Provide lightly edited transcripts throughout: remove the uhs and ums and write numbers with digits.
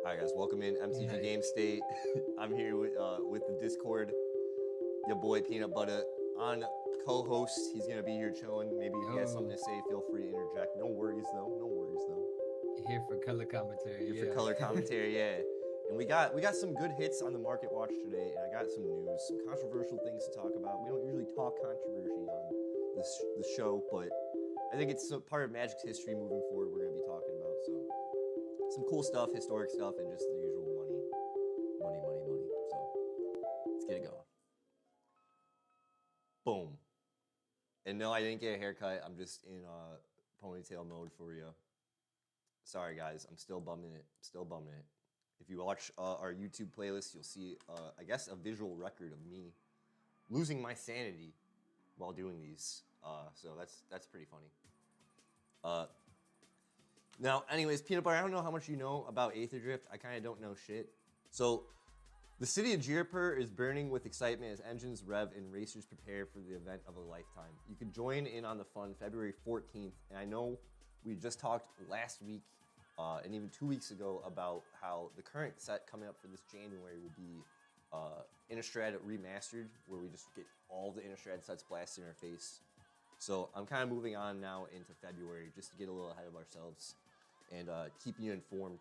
Hi guys, welcome in MTG Game State. I'm here with the Discord, your boy Peanut Butter on co-host. He's gonna be here chilling. Maybe if he has something to say, feel free to interject. No worries though. No worries though. Here for color commentary. Here for color commentary, yeah. And we got some good hits on the Market Watch today, and I got some news, some controversial things to talk about. We don't usually talk controversy on the show, but I think it's a part of Magic's history moving forward. We're gonna be talking about some cool stuff, historic stuff, and just the usual money. So let's get it going. Boom. And no, I didn't get a haircut. I'm just in ponytail mode for you. Sorry guys, I'm still bumming it. If you watch our YouTube playlist, you'll see, I guess, a visual record of me losing my sanity while doing these. So that's pretty funny. Now, anyways, Peanut Butter, I don't know how much you know about Aether Drift. I kind of don't know shit. So, the city of Jaipur is burning with excitement as engines rev and racers prepare for the event of a lifetime. You can join in on the fun February 14th, and I know we just talked last week and even 2 weeks ago about how the current set coming up for this January will be Innistrad Remastered, where we just get all the Innistrad sets blasted in our face. So I'm kind of moving on now into February just to get a little ahead of ourselves and keeping you informed.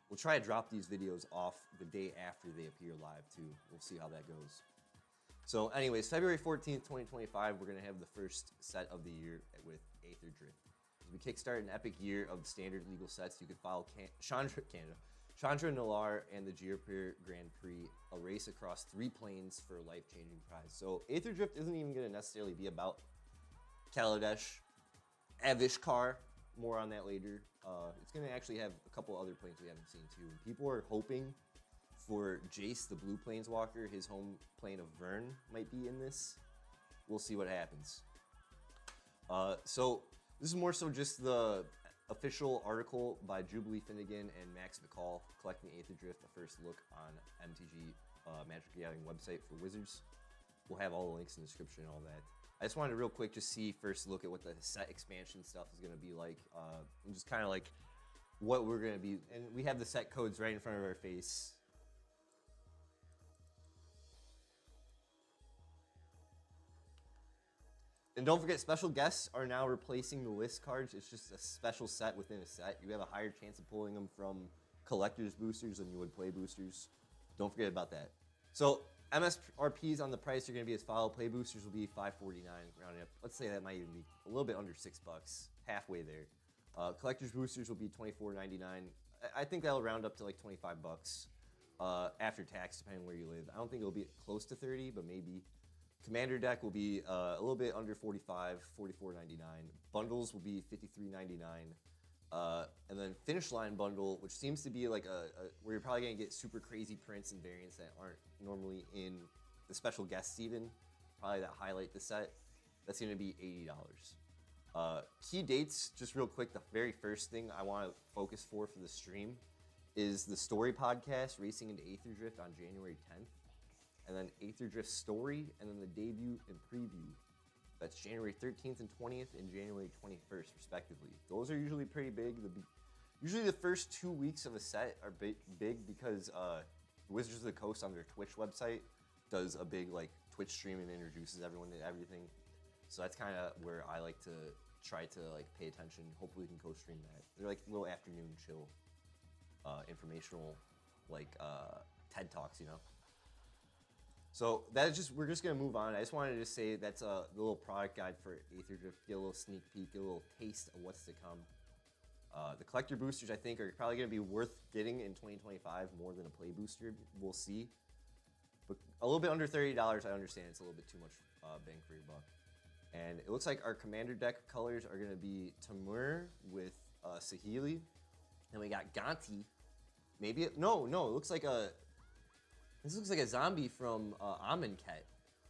We'll try to drop these videos off the day after they appear live too. We'll see how that goes. So anyways, February 14th, 2025, we're going to have the first set of the year with Aether Drift. As we kickstart an epic year of standard legal sets, you can follow Chandra Nalar and the Jaipur Grand Prix, a race across 3 planes for a life-changing prize. So Aether Drift isn't even going to necessarily be about Kaladesh, Avishkar, more on that later. It's going to actually have a couple other planes we haven't seen too. People are hoping for Jace, the blue planeswalker, his home plane of Vern might be in this. We'll see what happens. So this is more so just the official article by Jubilee Finnegan and Max McCall, Collecting Aether Drift, a first look on MTG Magic the Gathering website for Wizards. We'll have all the links in the description and all that. I just wanted to real quick just see first look at what the set expansion stuff is going to be like, and just kind of like what we're going to be, and we have the set codes right in front of our face. And don't forget, special guests are now replacing the list cards. It's just a special set within a set. You have a higher chance of pulling them from collector's boosters than you would play boosters. Don't forget about that. So MSRPs on the price are going to be as follow. Play boosters will be $5.49, rounding up. Let's say that might even be a little bit under $6, halfway there. Collector's boosters will be $24.99. I think that'll round up to like $25 after tax, depending on where you live. I don't think it'll be close to 30, but maybe. Commander deck will be a little bit under $45, $44.99. Bundles will be $53.99. And then Finish Line Bundle, which seems to be like where you're probably gonna get super crazy prints and variants that aren't normally in the special guests even, probably that highlight the set. That's gonna be $80. Key dates, just real quick, the very first thing I wanna focus for the stream is the Story Podcast, Racing into Aether Drift on January 10th. And then Aether Drift Story, and then the debut and preview. That's January 13th and 20th and January 21st, respectively. Those are usually pretty big. Usually the first 2 weeks of a set are big because Wizards of the Coast on their Twitch website does a big like Twitch stream and introduces everyone to everything. So that's kind of where I like to try to like pay attention. Hopefully we can co-stream that. They're like little afternoon chill, informational, like TED Talks, you know? So that is we're just gonna move on. I just wanted to say that's the little product guide for Aether Drift. Get a little sneak peek, get a little taste of what's to come. The collector boosters I think are probably gonna be worth getting in 2025 more than a play booster. We'll see. But a little bit under $30, I understand it's a little bit too much bang for your buck. And it looks like our commander deck colors are gonna be Tamur with Sahili, and we got Ganti. Maybe no, it looks like this looks like a zombie from Amonkhet,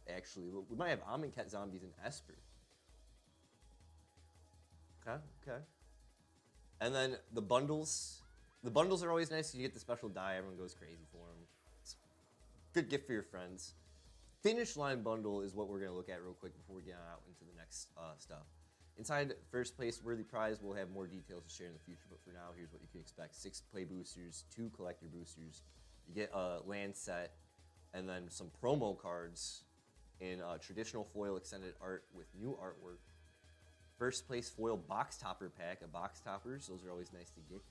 actually. We might have Amonkhet zombies in Esper. Okay. And then the bundles. The bundles are always nice. You get the special die. Everyone goes crazy for them. It's a good gift for your friends. Finish Line Bundle is what we're going to look at real quick before we get out into the next stuff. Inside first place worthy prize, we'll have more details to share in the future, but for now, here's what you can expect. 6 play boosters, 2 collector boosters. You get a land set, and then some promo cards in traditional foil extended art with new artwork. First place foil box topper pack of box toppers. Those are always nice to get.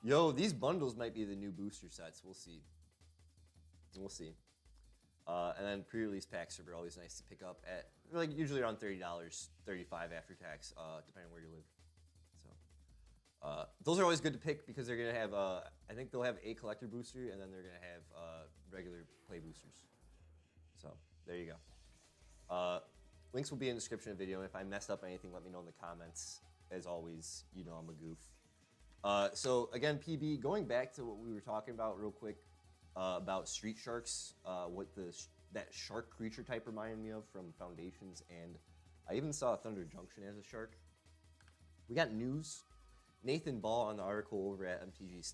Yo, these bundles might be the new booster sets. We'll see. We'll see. And then pre-release packs are always nice to pick up at, like, usually around $30, $35 after tax, depending on where you live. So those are always good to pick because they're gonna have, I think they'll have a collector booster, and then they're gonna have regular play boosters. So there you go. Links will be in the description of the video, and if I messed up anything, let me know in the comments. As always, you know I'm a goof. So again, PB, going back to what we were talking about real quick, about street sharks, what that shark creature type reminded me of from Foundations, and I even saw Thunder Junction as a shark. We got news. Nathan Ball on the article over at MTG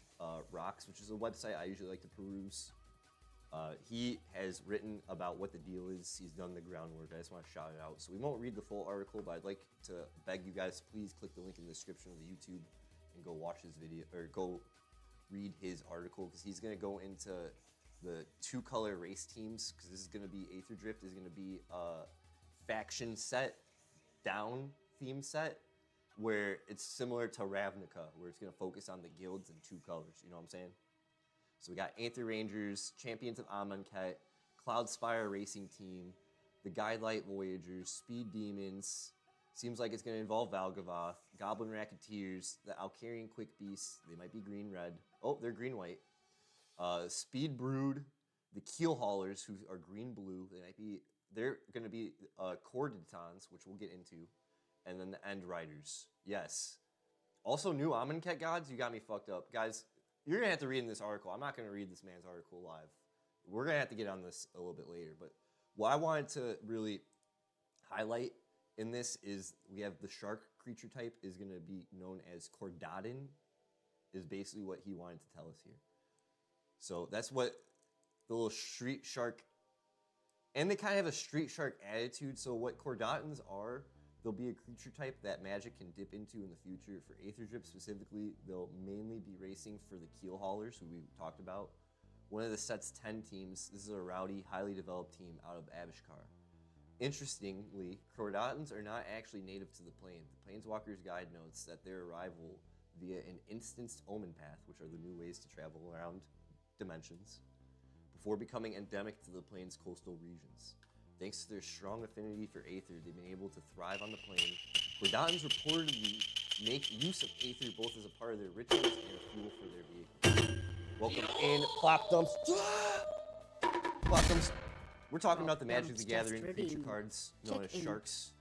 Rocks, which is a website I usually like to peruse. He has written about what the deal is. He's done the groundwork. I just want to shout it out. So we won't read the full article, but I'd like to beg you guys, please click the link in the description of the YouTube and go watch his video, or go read his article, because he's going to go into the 2-color race teams, because this is going to be Aether Drift is going to be a faction set down theme set where it's similar to Ravnica, where it's going to focus on the guilds and 2 colors. You know what I'm saying? So we got Aether Rangers, Champions of Amonkhet, Cloudspire Racing Team, the Guidelight Voyagers, Speed Demons. Seems like it's going to involve Valgavoth, Goblin Racketeers, the Alcarian Quick Beasts. They might be green-red. Oh, they're green-white. Speed Brood, the Keel Haulers, who are green-blue. They're going to be Corditons, which we'll get into. And then the End Riders. Yes. Also, new Amonkhet gods. You got me fucked up. Guys, you're going to have to read in this article. I'm not going to read this man's article live. We're going to have to get on this a little bit later. But what I wanted to really highlight in this is we have the shark creature type is going to be known as Cordatin, is basically what he wanted to tell us here. So that's what the little street shark, and they kind of have a street shark attitude. So what Cordatins are, they'll be a creature type that Magic can dip into in the future. For Aether Drip specifically, they'll mainly be racing for the Keel Haulers, who we talked about. One of the set's 10 teams. This is a rowdy, highly developed team out of Avishkar. Interestingly, Cordatins are not actually native to the plane. The Planeswalker's Guide notes that their arrival via an instanced Omen Path, which are the new ways to travel around dimensions, before becoming endemic to the plane's coastal regions. Thanks to their strong affinity for Aether, they've been able to thrive on the plane. Cordatins reportedly make use of Aether both as a part of their rituals and a fuel for their vehicles. Welcome in, Plop Dumps. Plop Dumps. We're talking about the Magic the Gathering creature cards known as sharks.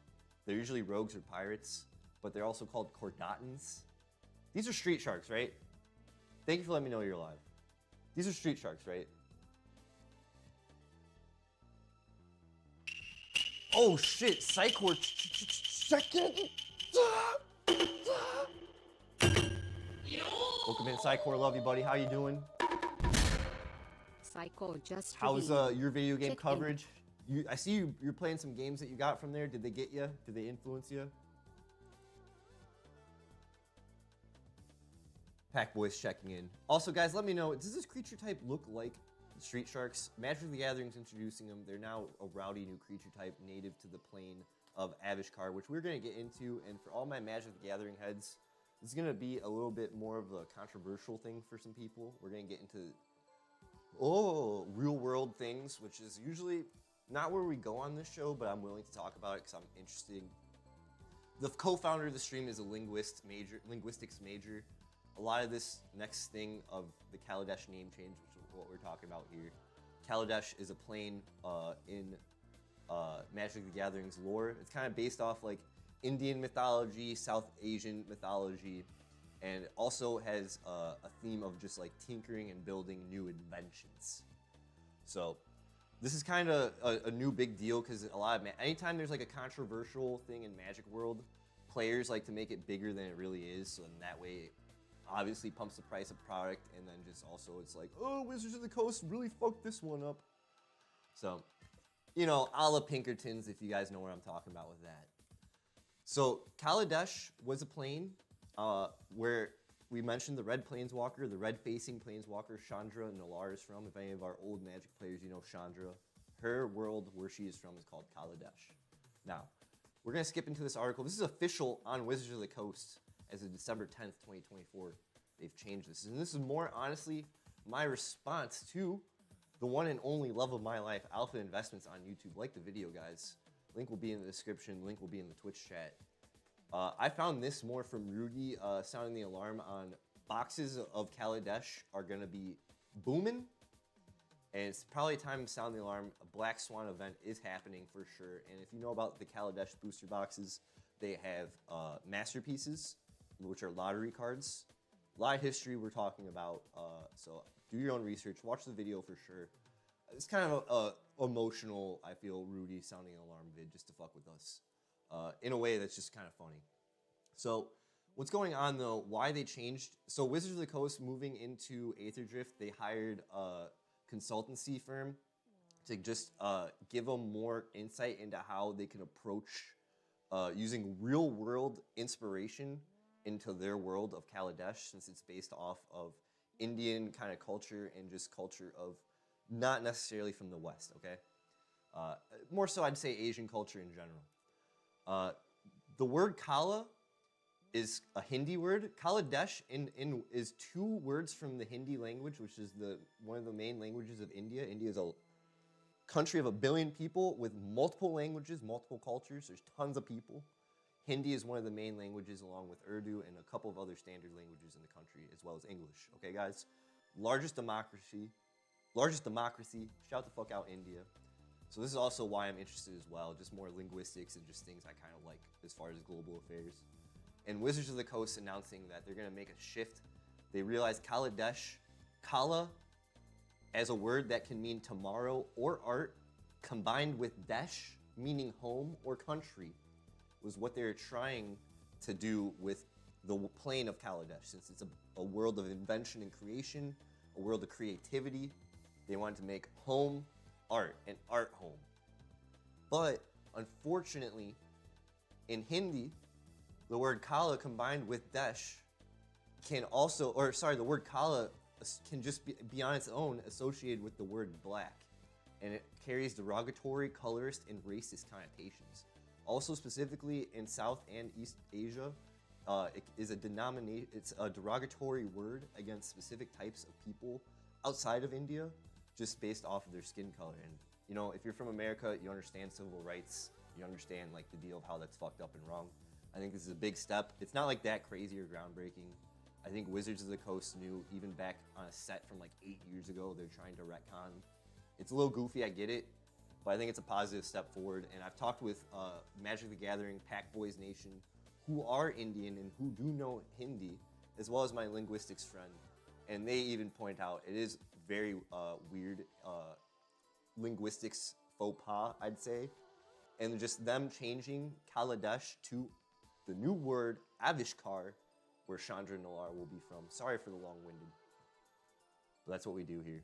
They're usually rogues or pirates, but they're also called Cordatins. These are street sharks, right? Thank you for letting me know you're alive. These are street sharks, right? Oh shit, Psychor second. Welcome in, Psychor. Love you, buddy. How you doing? Psycho just How's your video game coverage? I see you're playing some games that you got from there. Did they get you? Did they influence you? Pack Boys checking in. Also, guys, let me know, does this creature type look like the Street Sharks? Magic the Gathering's introducing them. They're now a rowdy new creature type native to the plane of Avishkar, which we're going to get into. And for all my Magic the Gathering heads, this is going to be a little bit more of a controversial thing for some people. We're going to get into real world things, which is usually not where we go on this show, but I'm willing to talk about it because I'm interested. The co-founder of the stream is a linguistics major. A lot of this next thing of the Kaladesh name change, which is what we're talking about here. Kaladesh is a plane in Magic the Gathering's lore. It's kind of based off like Indian mythology, South Asian mythology, and also has a theme of just like tinkering and building new inventions. So this is kind of a new big deal because anytime there's like a controversial thing in Magic world, players like to make it bigger than it really is. So in that way, it obviously pumps the price of product, and then just also it's like, oh, Wizards of the Coast really fucked this one up. So, you know, a la Pinkertons, if you guys know what I'm talking about with that. So Kaladesh was a plane where we mentioned the red planeswalker, the red-facing planeswalker Chandra Nalaar is from. If any of our old Magic players, you know Chandra. Her world where she is from is called Kaladesh. Now, we're going to skip into this article. This is official on Wizards of the Coast as of December 10th, 2024. They've changed this. And this is more, honestly, my response to the one and only love of my life, Alpha Investments on YouTube. Like the video, guys. Link will be in the description. Link will be in the Twitch chat. I found this more from Rudy sounding the alarm on boxes of Kaladesh are going to be booming. And it's probably time to sound the alarm. A Black Swan event is happening for sure. And if you know about the Kaladesh booster boxes, they have masterpieces, which are lottery cards. A lot of history we're talking about. So do your own research. Watch the video for sure. It's kind of a emotional, I feel, Rudy sounding an alarm vid just to fuck with us. In a way that's just kind of funny. So what's going on though, why they changed. So Wizards of the Coast moving into Aether Drift, they hired a consultancy firm to just give them more insight into how they can approach using real world inspiration into their world of Kaladesh, since it's based off of Indian kind of culture and just culture of not necessarily from the West, okay? More so I'd say Asian culture in general. The word Kala is a Hindi word. Kaladesh is two words from the Hindi language, which is one of the main languages of India. India is a country of 1 billion people with multiple languages, multiple cultures. There's tons of people. Hindi is one of the main languages along with Urdu and a couple of other standard languages in the country, as well as English. Okay, guys? Largest democracy. Shout the fuck out, India. So this is also why I'm interested as well, just more linguistics and just things I kind of like as far as global affairs. And Wizards of the Coast announcing that they're going to make a shift. They realized Kaladesh, Kala, as a word that can mean tomorrow or art, combined with Desh, meaning home or country, was what they were trying to do with the plane of Kaladesh. Since it's a world of invention and creation, a world of creativity, they wanted to make home art and art home. But unfortunately, in Hindi, the word Kala combined with Desh can also, the word Kala can just be on its own associated with the word black. And it carries derogatory, colorist, and racist connotations. Also specifically in South and East Asia, it is it's a derogatory word against specific types of people outside of India, just based off of their skin color. And you know, if you're from America, you understand civil rights, you understand like the deal of how that's fucked up and wrong. I think this is a big step. It's not like that crazy or groundbreaking. I think Wizards of the Coast knew even back on a set from like 8 years ago, they're trying to retcon. It's a little goofy, I get it, but I think it's a positive step forward. And I've talked with Magic the Gathering, Pack Boys Nation, who are Indian and who do know Hindi, as well as my linguistics friend. And they even point out it is very weird linguistics faux pas, I'd say. And just them changing Kaladesh to the new word Avishkar, where Chandra Nalaar will be from. Sorry for the long-winded, but that's what we do here.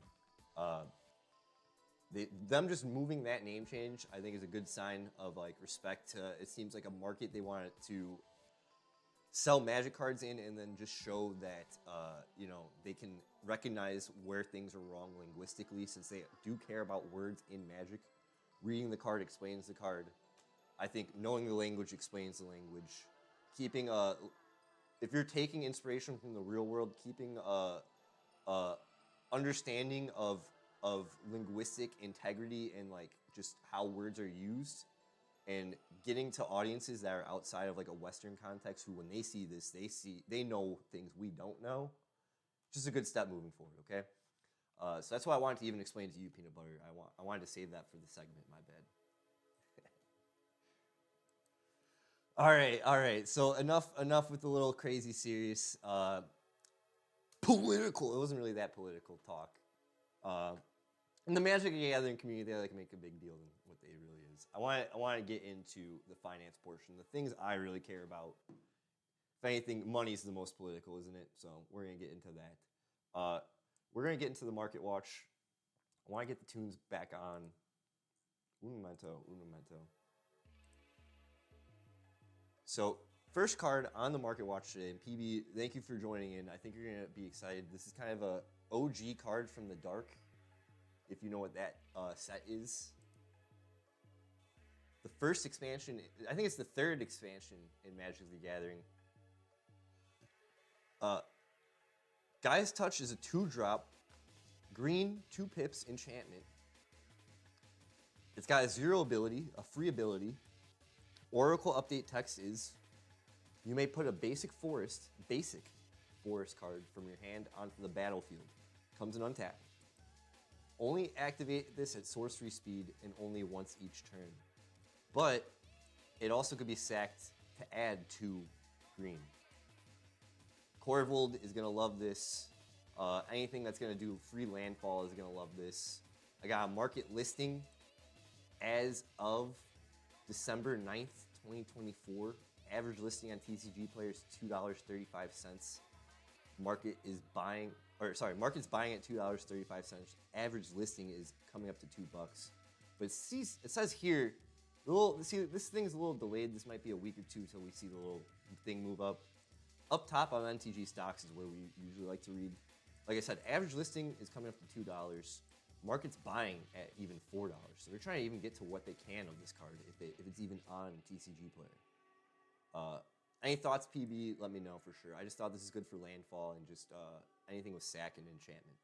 Them just moving that name change, I think, is a good sign of like respect to. It seems like a market they wanted to sell Magic cards in, and then just show that you know, they can recognize where things are wrong linguistically, since they do care about words in Magic. Reading the card explains the card. I think knowing the language explains the language. Keeping if you're taking inspiration from the real world, keeping a understanding of linguistic integrity and like just how words are used, and getting to audiences that are outside of like a Western context, who when they see this, they know things we don't know. Just a good step moving forward, okay? So that's why I wanted to even explain to you, Peanut Butter. I wanted to save that for the segment, my bad. All right. So enough with the little crazy serious political. It wasn't really that political talk. In the Magic the Gathering community, they like to make a big deal than what they really is. I want to get into the finance portion, the things I really care about. If anything, money's the most political, isn't it? So we're gonna get into that. We're gonna get into the market watch. I want to get the tunes back on. Un momento. So first card on the market watch today, and PB, thank you for joining in. I think you're gonna be excited. This is kind of a OG card from the dark, if you know what that set is. The first expansion, I think it's the third expansion in Magic the Gathering. Gaia's Touch is a 2-drop, green, 2 pips enchantment. It's got a 0 ability, a free ability. Oracle update text is, you may put a basic forest card from your hand onto the battlefield. Comes in untapped. Only activate this at sorcery speed and only once each turn. But it also could be sacked to add 2 green. Corvold is going to love this. Anything that's going to do free landfall is going to love this. I got a market listing as of December 9th, 2024. Average listing on TCG players $2.35. Market's buying at $2.35. Average listing is coming up to $2. But it says here, this thing's a little delayed. This might be a week or two until we see the little thing move up. Up top on MTG stocks is where we usually like to read. Like I said, average listing is coming up to $2. Market's buying at even $4. So they're trying to even get to what they can of this card if it's even on TCG player. Any thoughts, PB? Let me know for sure. I just thought this is good for landfall and just anything with sack and enchantment.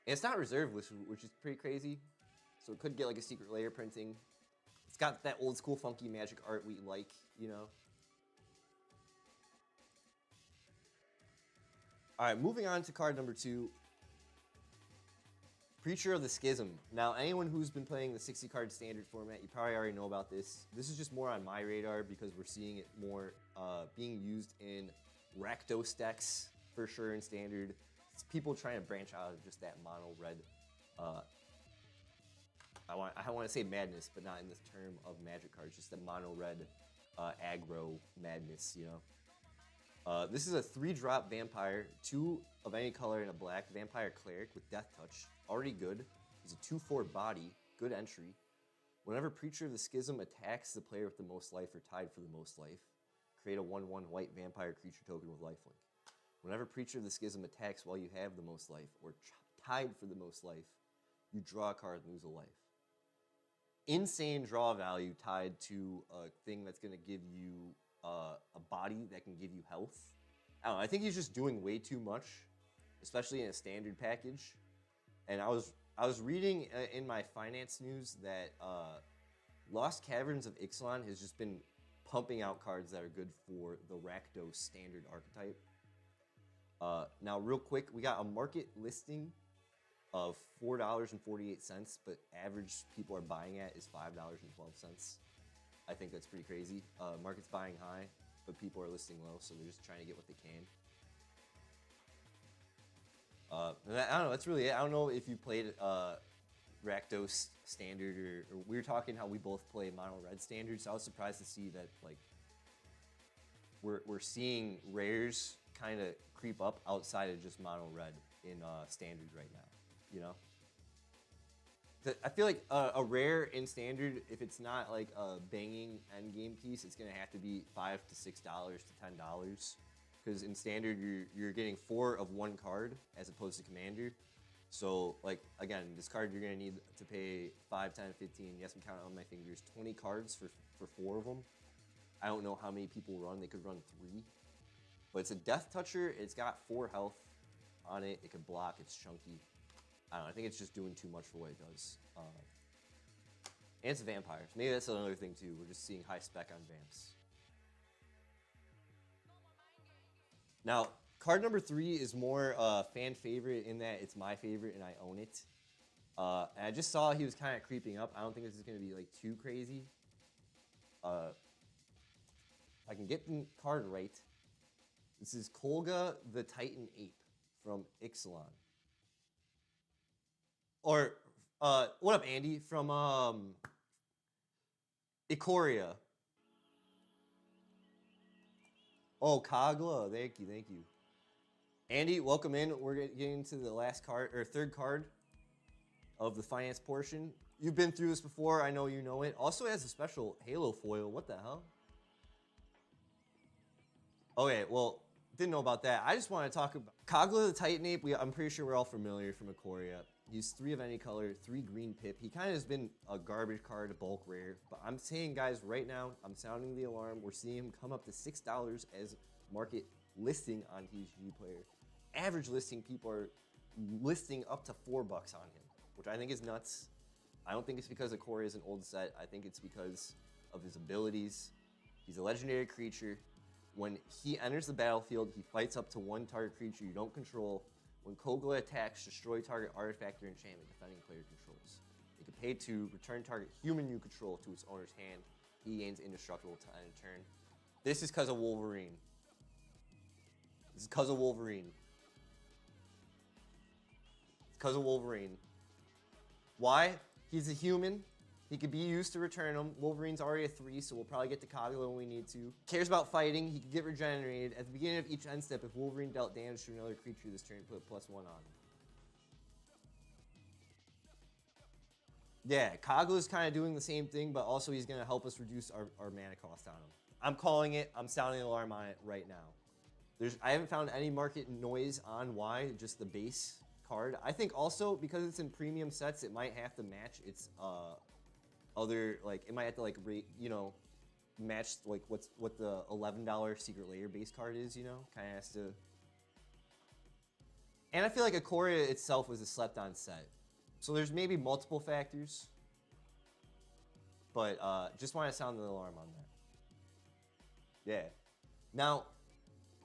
And it's not reserved list, which is pretty crazy. So it could get like a secret layer printing. It's got that old school funky Magic art we like, you know. All right, moving on to card number 2. Preacher of the Schism. Now, anyone who's been playing the 60-card standard format, you probably already know about this. This is just more on my radar because we're seeing it more being used in Rakdos decks for sure in standard. It's people trying to branch out of just that mono red. I want to say madness, but not in this term of Magic cards. Just the mono red aggro madness, you know. This is a 3-drop vampire, 2 of any color and a black vampire cleric with Death Touch. Already good. He's a 2/4 body, good entry. Whenever Preacher of the Schism attacks the player with the most life or tied for the most life, create a 1/1 white vampire creature token with lifelink. Whenever Preacher of the Schism attacks while you have the most life or tied for the most life, you draw a card and lose a life. Insane draw value tied to a thing that's going to give you a body that can give you health. I don't know, I think he's just doing way too much, especially in a standard package. And I was reading in my finance news that Lost Caverns of Ixalan has just been pumping out cards that are good for the Rakdos standard archetype. Now, real quick, we got a market listing of $4.48, but average people are buying at is $5.12. I think that's pretty crazy. Market's buying high, but people are listing low, so they're just trying to get what they can. I don't know, that's really it. I don't know if you played Rakdos standard or we were talking how we both play mono red standard, so I was surprised to see that like we're seeing rares kind of creep up outside of just mono red in standard right now, you know? I feel like a rare in standard, if it's not like a banging end game piece, it's gonna have to be $5 to $6 to $10. Because in standard, you're getting 4 of 1 card as opposed to commander. So like again, this card you're gonna need to pay 5, 10, 15. Yes, I'm counting on my fingers. 20 cards for 4 of them. I don't know how many people run. They could run 3. But it's a Death Toucher. It's got 4 health on it. It can block. It's chunky. I don't know. I think it's just doing too much for what it does. And it's vampires. Maybe that's another thing too. We're just seeing high spec on vamps. Now, card number 3 is more fan favorite in that it's my favorite and I own it. And I just saw he was kind of creeping up. I don't think this is going to be like too crazy. I can get the card right. This is Kolga the Titan Ape from Ixalan. Or, what up, Andy? From Ikoria. Oh, Kagla. Thank you, thank you. Andy, welcome in. We're getting to the last card, or third card of the finance portion. You've been through this before. I know you know it. Also has a special Halo foil. What the hell? Okay, well, didn't know about that. I just want to talk about Kogla the Titan Ape. I'm pretty sure we're all familiar from Ikoria. He's 3 of any color, 3 green pip. He kind of has been a garbage card, a bulk rare. But I'm saying, guys, right now, I'm sounding the alarm. We're seeing him come up to $6 as market listing on TCG Player. Average listing, people are listing up to $4 on him, which I think is nuts. I don't think it's because Ikoria is an old set. I think it's because of his abilities. He's a legendary creature. When he enters the battlefield, he fights up to 1 target creature you don't control. When Kogla attacks, destroy target artifact or enchantment defending player controls. You can pay 2, return target human you control to its owner's hand. He gains indestructible to end turn. This is because of Wolverine. This is because of Wolverine. It's because of Wolverine. Why? He's a human. He could be used to return him. Wolverine's already a 3, so we'll probably get to Kogla when we need to. Cares about fighting. He can get regenerated. At the beginning of each end step, if Wolverine dealt damage to another creature this turn, put +1 on him. Yeah, Kogla's kind of doing the same thing, but also he's going to help us reduce our mana cost on him. I'm calling it. I'm sounding the alarm on it right now. I haven't found any market noise on why, just the base card. I think also because it's in premium sets, it might have to match its other, like, it might have to, like, match, like, what the $11 secret layer base card is, you know? Kind of has to. And I feel like Ikoria itself was a slept-on set. So there's maybe multiple factors. But just want to sound the alarm on that. Yeah. Now,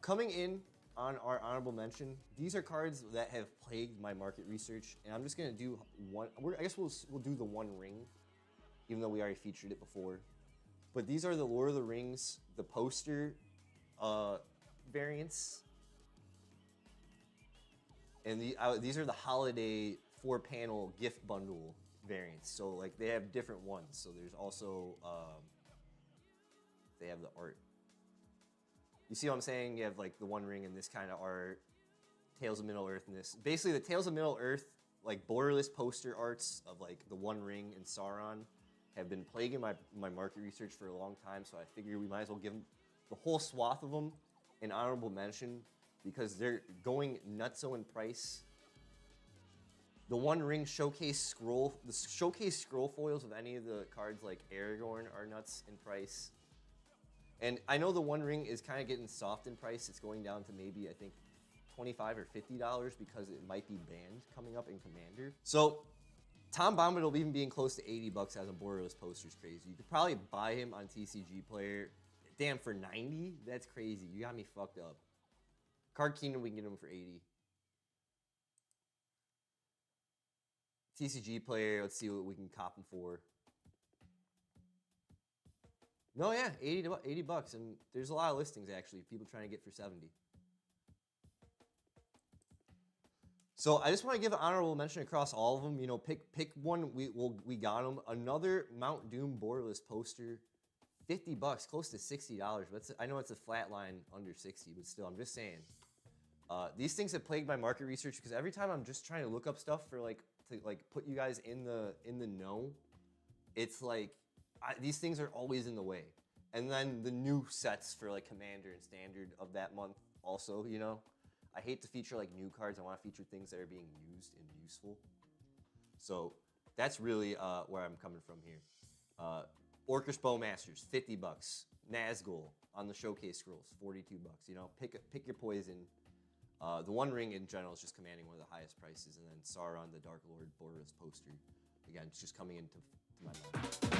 coming in on our honorable mention, these are cards that have plagued my market research, and I'm just gonna do one. I guess we'll do the One Ring, even though we already featured it before. But these are the Lord of the Rings, the poster variants, and these are the holiday 4-panel gift bundle variants. So like they have different ones. So there's also they have the art. You see what I'm saying? You have like the One Ring and this kind of art, Tales of Middle-earth and this. Basically the Tales of Middle-earth, like borderless poster arts of like the One Ring and Sauron have been plaguing my market research for a long time, so I figured we might as well give them the whole swath of them an honorable mention because they're going nutso in price. The One Ring showcase scroll, the showcase scroll foils of any of the cards like Aragorn are nuts in price. And I know the One Ring is kind of getting soft in price. It's going down to maybe, I think, $25 or $50 because it might be banned coming up in Commander. So Tom Bombadil even being close to $80 as a borderless poster is crazy. You could probably buy him on TCG Player. Damn, for 90? That's crazy. You got me fucked up. Card Kingdom, we can get him for 80. TCG Player, let's see what we can cop him for. No, yeah, $80, and there's a lot of listings actually. People trying to get for 70. So I just want to give an honorable mention across all of them. You know, pick one. We got them. Another Mount Doom borderless poster, $50, close to $60. But I know it's a flat line under 60, but still, I'm just saying. These things have plagued my market research because every time I'm just trying to look up stuff for to put you guys in the know, it's like these things are always in the way. And then the new sets for like Commander and Standard of that month also, you know. I hate to feature like new cards. I want to feature things that are being used and useful. So that's really where I'm coming from here. Orcish Bowmasters, $50. Nazgul on the showcase scrolls, $42. You know, pick your poison. The One Ring in general is just commanding one of the highest prices, and then Sauron, the Dark Lord borderless poster. Again, it's just coming into my mind.